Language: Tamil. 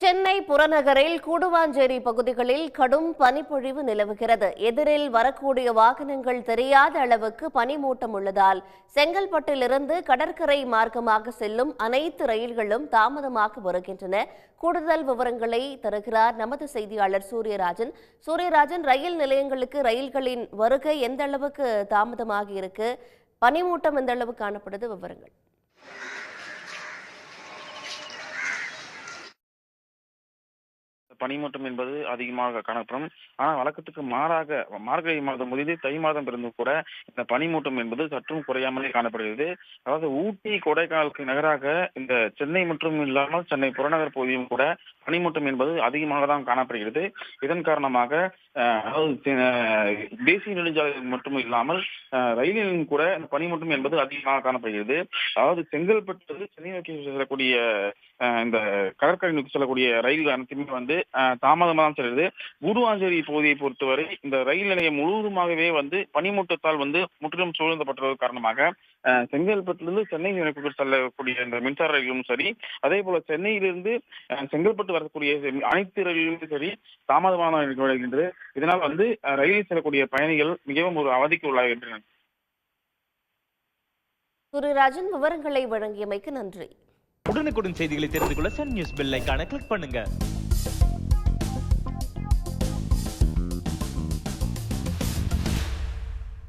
சென்னை புறநகரில் கூடுவாஞ்சேரி பகுதிகளில் கடும் பனிப்பொழிவு நிலவுகிறது. எதிரில் வரக்கூடிய வாகனங்கள் தெரியாத அளவுக்கு பனிமூட்டம் உள்ளதால் செங்கல்பட்டிலிருந்து கடற்கரை மார்க்கமாக செல்லும் அனைத்து ரயில்களும் தாமதமாக வருகின்றன. கூடுதல் விவரங்களை தருகிறார் நமது செய்தியாளர் சூரியராஜன். ரயில் நிலையங்களுக்கு ரயில்களின் வருகை எந்த அளவுக்கு தாமதமாகி இருக்கு? பனிமூட்டம் எந்த அளவு காணப்படுது? விவரங்கள். பனிமூட்டம் என்பது அதிகமாக காணப்படும். ஆனால் வழக்கத்துக்கு மாறாக மார்கழி மாதம் முடிந்து தை மாதம் பிறந்தும் கூட இந்த பனிமூட்டம் என்பது சற்றும் குறையாமலே காணப்படுகிறது. அதாவது ஊட்டி கொடைக்கானலுக்கு நகராக இந்த சென்னை மற்றும் இல்லாமல் சென்னை புறநகர் பகுதியும் கூட பனிமூட்டம் என்பது அதிகமாக தான் காணப்படுகிறது. இதன் காரணமாக தேசிய நெடுஞ்சாலைகள் மட்டும் இல்லாமல் ரயிலிலும் கூட பனிமூட்டம் என்பது அதிகமாக காணப்படுகிறது. அதாவது செங்கல்பட்டு சென்னை நோக்கி செல்லக்கூடிய இந்த கடற்கரை நோக்கி செல்லக்கூடிய ரயில் அனைத்துமே தாமதமாக தான் செல்லுது. கூடுவாஞ்சேரி பகுதியை பொறுத்தவரை இந்த ரயில் நிலையம் முழுவதுமாகவே பனிமூட்டத்தால் முற்றிலும் சூழ்ந்தப்பட்டது காரணமாக செங்கல்பட்டிலிருந்து சென்னை நோக்கி செல்லக்கூடிய இந்த மின்சார ரயிலும் சரி, அதே போல சென்னையிலிருந்து செங்கல்பட்டு வரக்கூடிய அனைத்து ரயிலும் சரி தாமதமாக வருகின்றது. இதனால் ரயிலில் செல்லக்கூடிய பயணிகள் மிகவும் ஒரு அவதிக்கு உள்ளாகின்றனர். சூரியராஜன், விவரங்களை வழங்கியமைக்கு நன்றி. உடனுக்குடன் செய்திகளை தெரிந்து கொள்ள சன் நியூஸ் பெல் ஐகானை கிளிக் பண்ணுங்க.